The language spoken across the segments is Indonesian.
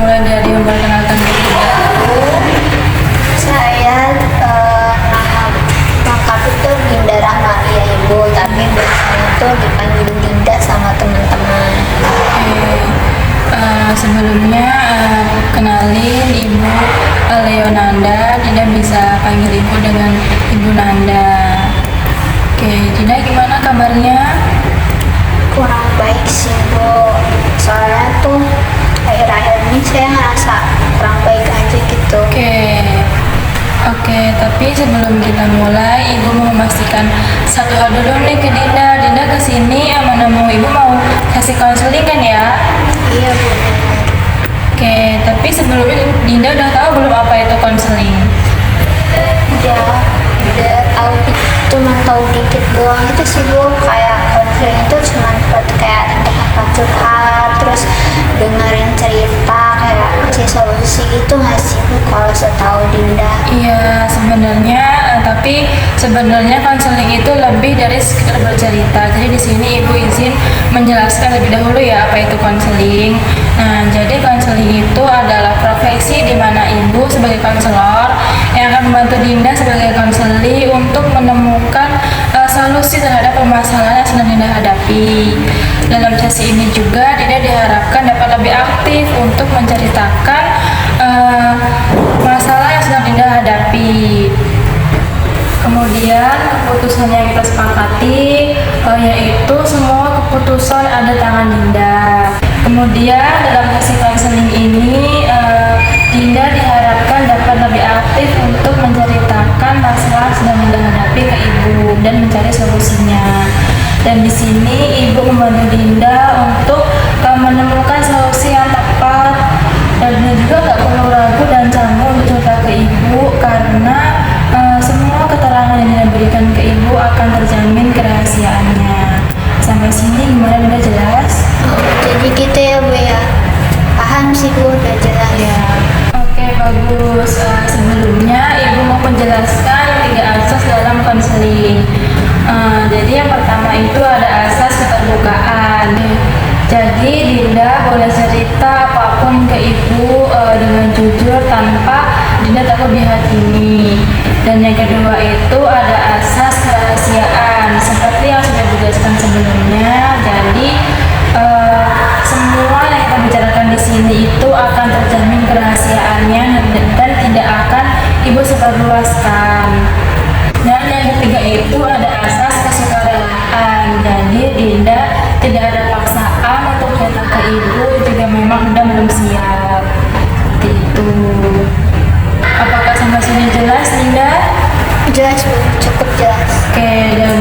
mulai dari memperkenalkan diri dulu. Saya nama lengkap itu Dinda Rahma ya Ibu, tapi biasanya itu dipanggil Dinda sama teman-teman. Sebelumnya kenalin Ibu Leonanda. Dinda bisa panggil Ibu dengan Ibu Nanda. Oke, Dinda gimana kabarnya? Kurang baik sih Bu, soalnya tuh akhir-akhir ini saya ngerasa kurang baik aja gitu. Oke, tapi sebelum kita mulai, Ibu mau memastikan satu hal dulu nih ke Dinda. Dinda kesini mau Ibu mau kasih konseling kan ya? Iya Bu. Oke, tapi sebelumnya Dinda udah tahu belum apa itu konseling? Ya udah tahu, cuma tahu dikit doang itu sih Bu. Kayak konseling itu cuma buat kayak tempat curhat, terus dengerin cerita, kayak kasih solusi gitu nggak sih Bu kalau setahu Dinda? Iya, tapi sebenarnya konseling itu lebih dari sekedar bercerita. Jadi di sini Ibu izin menjelaskan lebih dahulu ya apa itu konseling. Nah, jadi konseling itu adalah profesi di mana Ibu sebagai konselor yang akan membantu Dinda sebagai konseli untuk menemukan solusi terhadap permasalahan yang sedang Dinda hadapi. Dalam sesi ini juga Dinda diharapkan dapat lebih aktif untuk menceritakan masalah yang sedang Dinda hadapi. Kemudian keputusan yang kita sepakati yaitu semua keputusan ada tangan Dinda. Kemudian dalam sesi konseling ini Dinda diharapkan dapat lebih aktif untuk menceritakan masalah yang sedang Dinda hadapi ke Ibu dan mencari solusinya. Dan di sini Ibu membantu Dinda untuk menemukan solusi yang tepat, dan Dinda juga nggak perlu ragu dan canggung untuk cerita ke Ibu karena semua keterangan yang Dinda berikan ke Ibu akan terjamin kerahasiaannya. Sampai sini gimana, Dinda jelas? Jadi gitu ya Bu ya, paham sih Bu, udah jelas Ya. Oke, bagus. Sebelumnya Ibu mau menjelaskan 3 asas dalam konseling. Jadi yang pertama itu ada asas keterbukaan. Jadi Dinda boleh cerita apapun ke Ibu dengan jujur tanpa Dinda takut dihakimi. Dan yang kedua itu ada asas kerahasiaan seperti yang sudah dijelaskan sebelumnya. Jadi semua yang kita bicarakan di sini itu akan terjamin kerahasiaannya dan tidak akan Ibu sebarluaskan. Dan yang ketiga itu ada asas kesukarelaan. Jadi Dinda tidak ada paksaan untuk cerita ke Ibu jika memang Dinda belum siap. Seperti itu. Apakah sampai sini jelas, Dinda? jelas Bu, cukup jelas. Oke, dan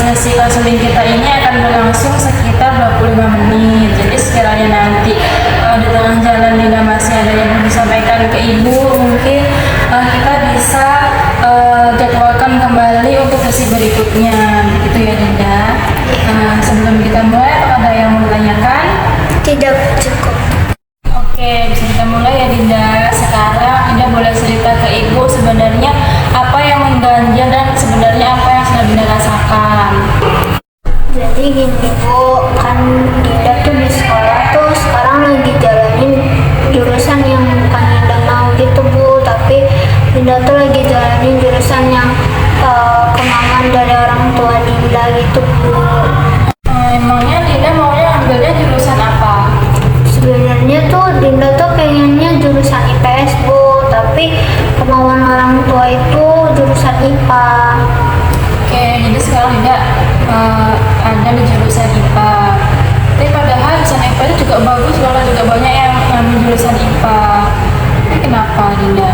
sesi konseling kita ini akan berlangsung sekitar 25 menit. Jadi sekiranya nanti di tengah jalan Dinda masih ada yang belum disampaikan ke Ibu, mungkin kita bisa jadwalkan kembali untuk sesi berikutnya. Begitu ya Dinda. Sebelum kita mulai, apakah ada yang mau ditanyakan? Tidak, cukup. Oke, bisa kita mulai ya Dinda. Sekarang Dinda boleh cerita ke Ibu sebenarnya apa yang mengganjal dan sebenarnya apa yang sedang Dinda rasakan. Jadi gini Bu, kan Dinda tuh di sekolah tuh sekarang lagi jalanin jurusan yang bukan Dinda mau gitu Bu, tapi Dinda tuh lagi jalanin jurusan yang kemauan dari orang tua Dinda gitu Bu. Emangnya Dinda maunya ambilnya jurusan apa? Sebenarnya tuh Dinda tuh pengennya jurusan IPS Bu, tapi kemauan orang tua itu jurusan IPA. Oke, jadi sekarang Dinda ada di jurusan IPA. Tapi padahal jurusan IPA itu juga bagus, malah juga banyak yang ngambil jurusan IPA. Tapi kenapa Dinda?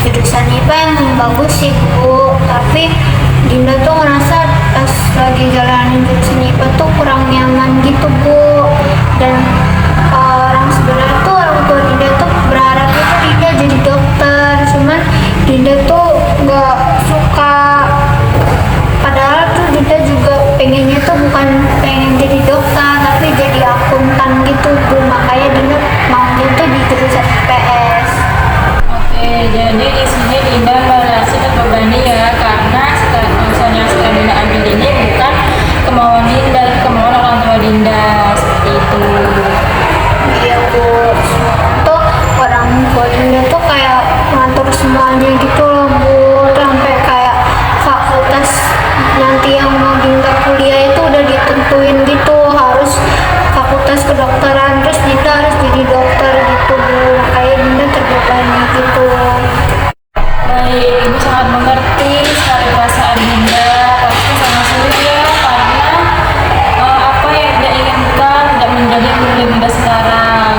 Jurusan IPA yang bagus sih Bu, tapi Dinda tuh ngerasa pas lagi jalanin jurusan IPA tuh kurang nyaman gitu Bu. Dan orang sebenarnya tuh orang tua Dinda tuh berharap itu Dinda jadi dokter, cuman Dinda tuh nggak suka. Padahal tuh Dinda juga pengennya tuh bukan pengen jadi dokter, tapi jadi akuntan gitu Bu. Makanya Dinda maunya tuh di jurusan IPS. Oke, jadi di sini Dinda merasa terbebani ya karena jurusan yang sedang Dinda ambil ini bukan kemauan Dinda, kemauan orang tua Dinda seperti itu. kedokteran, terus Dinda harus jadi dokter gitu Bu, makanya Dinda terbebani gitu. Baik, Ibu sangat mengerti sekali perasaan Dinda. Pasti sangat sulit ya, karena apa yang Dinda inginkan tidak menjadi yang menjadi Dinda sekarang.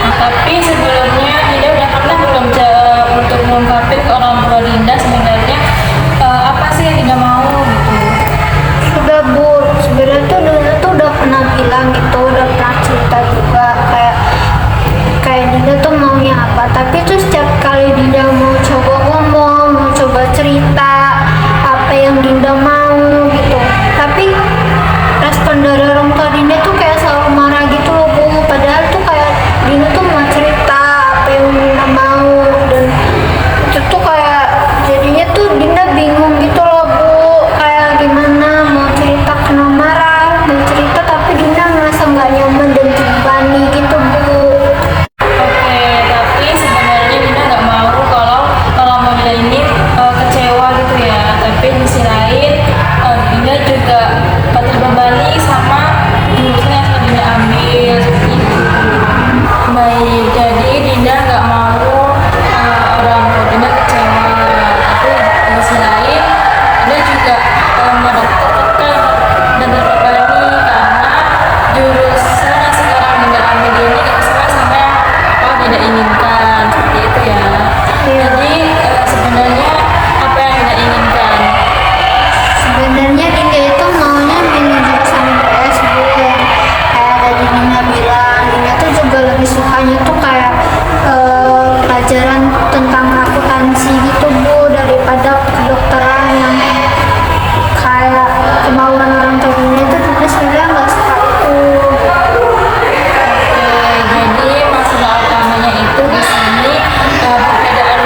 Nah, tapi sebelumnya Dinda udah pernah belum untuk mengungkapin ke orang tua Dinda sebenarnya apa sih yang Dinda mau gitu? Sudah Bu, sebenarnya tuh Dinda tuh udah pernah bilang gitu, udah pernah cerita juga kayak Dinda tuh maunya apa, tapi tuh setiap kali Dinda mau coba ngomong, mau coba cerita apa yang Dinda mau gitu, tapi respon dari orang tua Dinda tuh kayak selalu marah gitu loh Bu, padahal tuh kayak Dinda tuh mau cerita apa yang Dinda mau, dan itu tuh kayak jadinya tuh Dinda bingung gitu loh Bu, kayak gimana mau cerita kena marah, mau cerita tapi Dinda ngerasa nggak nyaman dan terbebani gitu Bu. Oke, tapi sebenarnya Dinda nggak mau kalau mau Dinda ini kecewa gitu ya. Tapi di sisi lain Dinda juga terbebani sama jurusan yang sudah Dinda ambil seperti itu. Baik, jadi Dinda nggak mau orang tua Dinda kecewa. Tapi di sisi lain Dinda juga merasa tertekan dan terbebani karena jurusan yang sekarang Dinda ambil ini nggak sesuai sama apa yang Dinda inginkan seperti itu ya. Jadi sebenarnya apa yang Dinda inginkan? Sebenarnya Dinda itu maunya milih jurusan IPS Bu, yang kayak tadi Dinda bilang, Dinda tuh juga lebih sukanya tuh kayak pelajaran tentang akuntansi gitu Bu, daripada kedokteran yang kayak kemauan orang tua Dinda itu Dinda sebenarnya nggak suka itu. Jadi masalah utamanya itu di sini perbedaan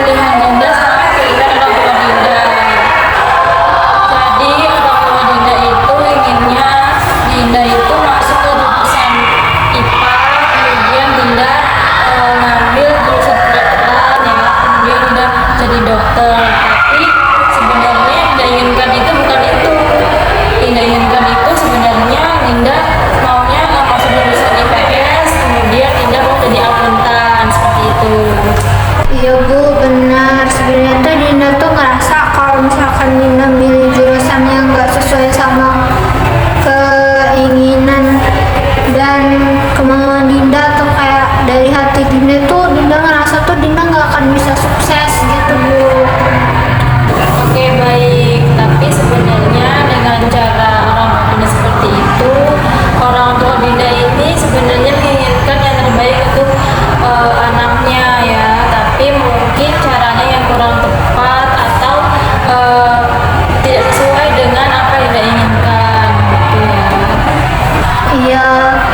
pilihan Dinda sama keinginan orang tua Dinda. Jadi orang tua Dinda itu inginnya Dinda itu masuk ke jurusan IPA, kemudian Dinda ngambil jurusan kedokteran ya, kemudian Dinda jadi dokter. Tapi sebenarnya yang Dinda inginkan itu bukan itu. Dinda inginkan itu sebenarnya Dinda maunya masuk jurusan IPS, kemudian Dinda mau jadi akuntan seperti itu. Iya Bu, benar. Sebenarnya tuh Dinda tuh ngerasa kalau misalkan Dinda milih jurusan yang nggak sesuai sama keinginan dan kemauan Dinda atau kayak dari hati Dinda tuh, Dinda ngerasa tuh Dinda nggak akan bisa sukses gitu Bu. Oke, baik. Tapi sebenarnya dengan cara orang tua Dinda seperti itu, orang tua Dinda ini sebenarnya menginginkan yang terbaik untuk anaknya ya. Tapi mungkin caranya yang kurang tepat atau tidak sesuai dengan apa yang Dinda inginkan gitu ya. Iya,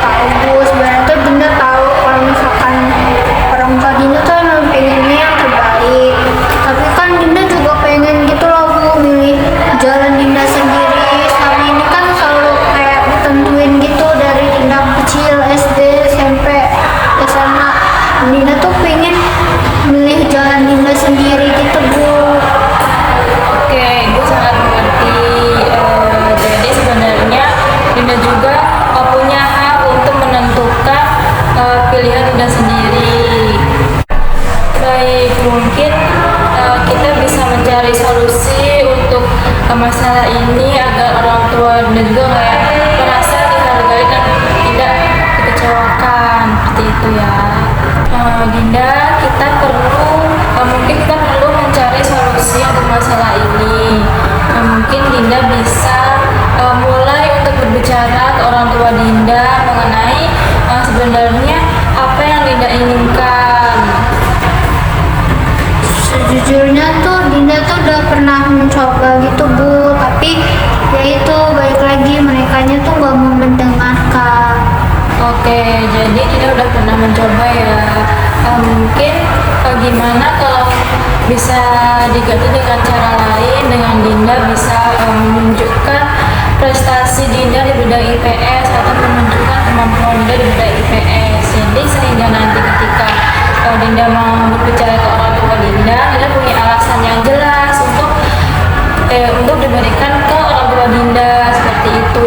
tahu Bu. Sebenarnya tuh Dinda tahu kalau misalkan orang tua Dinda tuh emang pengennya yang terbaik. Tapi kan Dinda juga pengen gitu loh Bu, milih jalan Dinda sendiri. Selama ini kan selalu kayak ditentuin gitu dari Dinda kecil, SD, SMP, SMA. Dinda tuh pengen milih jalan Dinda sendiri gitu Bu. Oke, Ibu sangat mengerti. Jadi sebenarnya Dinda juga punya hak untuk menentukan pilihan Dinda sendiri. Baik, mungkin kita bisa mencari solusi untuk masalah ini agar orang tua Dinda juga kayak merasa dihargai dan tidak dikecewakan seperti itu ya. Dinda, mungkin kita perlu mencari solusi untuk masalah ini. Mungkin Dinda bisa mulai untuk berbicara ke orang tua Dinda mengenai sebenarnya apa yang Dinda inginkan. Sejujurnya tuh Dinda tuh udah pernah mencoba gitu Bu, tapi ya itu balik lagi merekanya tuh gak mau mendengarkan. Oke, jadi Dinda udah pernah mencoba ya. Mungkin gimana kalau bisa diganti dengan cara lain, dengan Dinda bisa menunjukkan prestasi Dinda di bidang IPS atau menunjukkan kemampuan Dinda di bidang IPS. Jadi sehingga nanti ketika Dinda mau berbicara ke orang tua Dinda punya alasan yang jelas untuk diberikan ke orang tua Dinda seperti itu.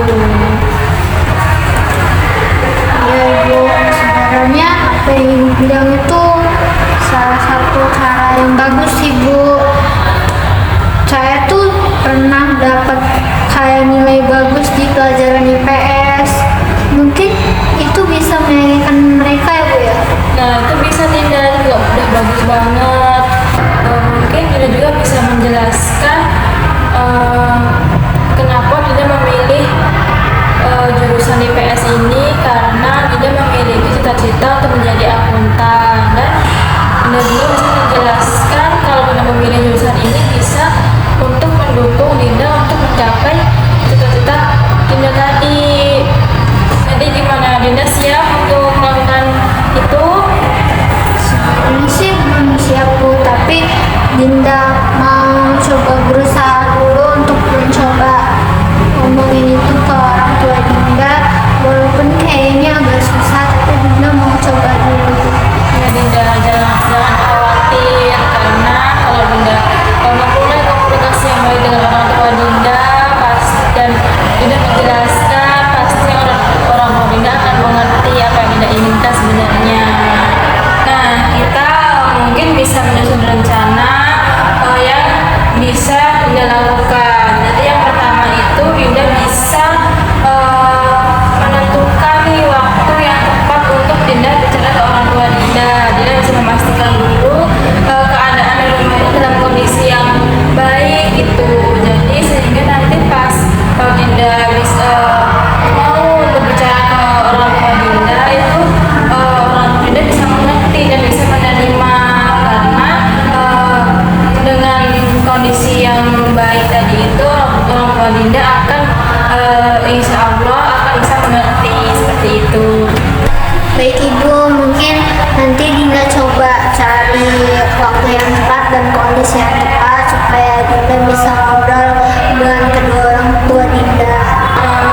Baik Ibu, mungkin nanti Dinda coba cari waktu yang tepat dan kondisi yang tepat supaya Dinda bisa ngobrol dengan kedua orang tua Dinda.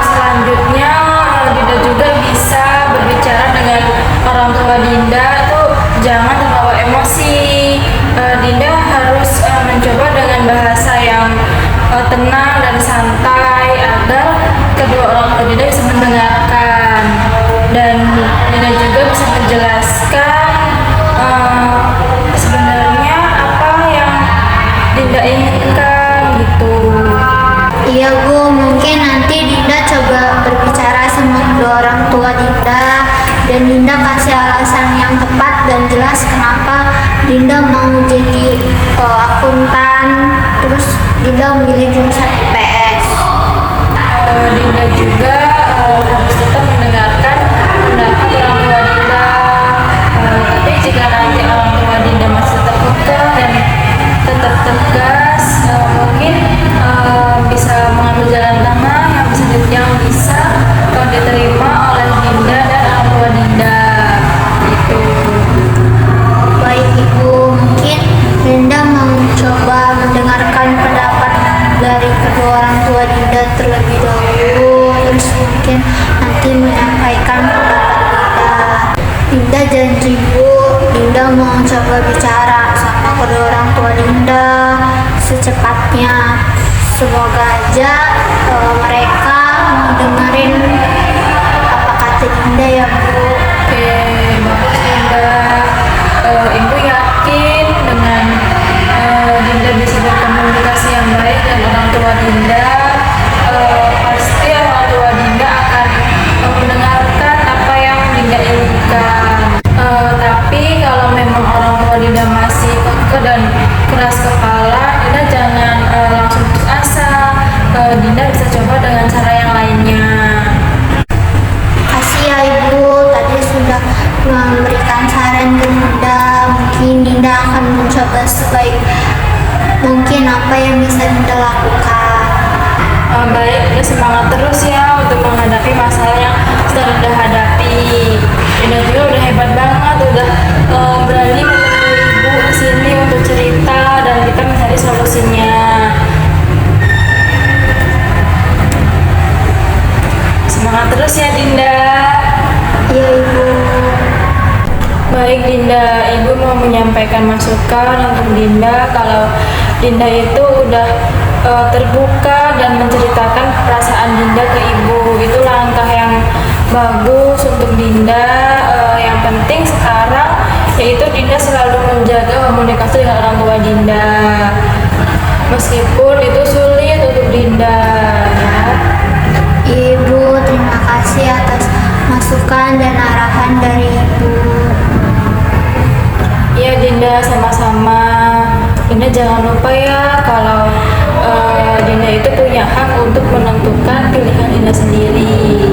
Selanjutnya Dinda juga bisa berbicara dengan orang tua Dinda tuh jangan terbawa emosi. Dinda harus mencoba dengan bahasa yang tenang dan santai agar kedua orang tua Dinda bisa mendengarkan, dan Dinda juga bisa menjelaskan sebenarnya apa yang Dinda inginkan gitu. Iya Bu, mungkin nanti Dinda coba berbicara sama kedua orang tua Dinda dan Dinda kasih alasan yang tepat dan jelas kenapa Dinda mau jadi akuntan, terus Dinda memilih jurusan IPS. Dinda juga harus tetap mendengarkan pendapat orang tua Dinda. Tapi jika nanti orang tua Dinda masih tetap kekeh dan tetap tegas, mungkin bisa mengambil jalan tengah yang bisa diterima oleh Dinda dan orang tua Dinda. Itu. Baik Ibu, mungkin Dinda mau coba mendengarkan pendapat dari kedua orang tua Dinda terlebih dahulu, terus mungkin nanti menyampaikan pendapat Dinda. Dinda janji Bu, Dinda mau coba bicara sama kedua orang tua Dinda secepatnya. Semoga aja mereka mau dengerin apa kata Dinda ya Bu. Oke, bagus Dinda. Ibu yakin dengan Dinda bisa berkomunikasi yang baik dengan orang tua Dinda, pasti orang tua Dinda akan mendengarkan apa yang Dinda inginkan. Tapi kalau memang orang tua Dinda masih kekeh dan keras kepala, Dinda jangan langsung putus asa. Dinda bisa coba dengan cara yang lainnya. Kasih ya Ibu, tadi sudah memberikan saran ke Dinda. Mungkin Dinda akan mencoba sebaik mungkin apa yang bisa Dinda lakukan. Baik, Dinda semangat terus ya untuk menghadapi masalah yang sedang Dinda hadapi. Dinda juga udah hebat banget, udah berani menemui ibu di sini untuk cerita dan kita mencari solusinya. Semangat terus ya Dinda. Iya Ibu. Baik Dinda, Ibu mau menyampaikan masukan untuk Dinda kalau Dinda itu udah terbuka dan menceritakan perasaan Dinda ke Ibu. Itu langkah yang bagus untuk Dinda. Yang penting sekarang yaitu Dinda selalu menjaga komunikasi dengan orang tua Dinda. Meskipun itu sulit untuk Dinda ya. Ibu, terima kasih atas masukan dan arahan dari Ibu. Iya Dinda, sama-sama. Dinda jangan lupa ya kalau Dinda itu punya hak untuk menentukan pilihan Dinda sendiri.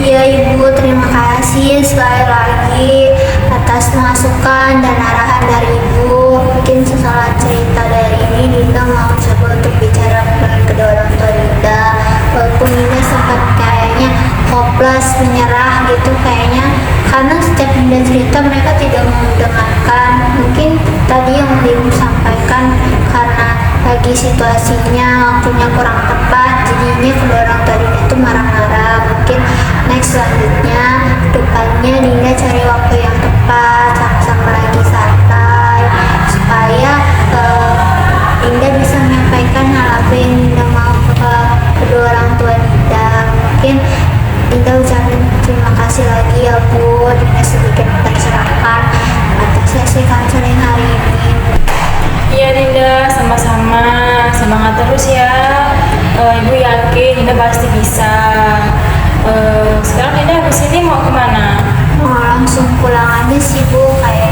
Iya Ibu, terima kasih sekali lagi atas masukan dan arahan dari Ibu. Mungkin setelah cerita dari ini Dinda mau coba untuk bicara dengan kedua orang tua Dinda. Walaupun Dinda sempat kayaknya hopeless, menyerah gitu kayaknya, karena setiap Dinda cerita mereka tidak mau mendengarkan. Mungkin tadi yang Ibu sampaikan karena lagi situasinya waktunya kurang tepat, jadinya kedua orang tua Dinda itu marah-marah. Mungkin next selanjutnya depannya Dinda cari waktu yang tepat, sama-sama lagi santai supaya Dinda bisa menyampaikan hal apa yang Dinda mau ke kedua orang tua Dinda. Mungkin Dinda ucapin terima kasih lagi ya Bu, Dinda sedikit tercerahkan atas sesi konseling hari ini. Iya Dinda, sama-sama. Semangat terus ya. Ibu yakin Dinda pasti bisa. Sekarang Dinda habis ini mau kemana? Mau langsung pulang aja sih Bu, kayak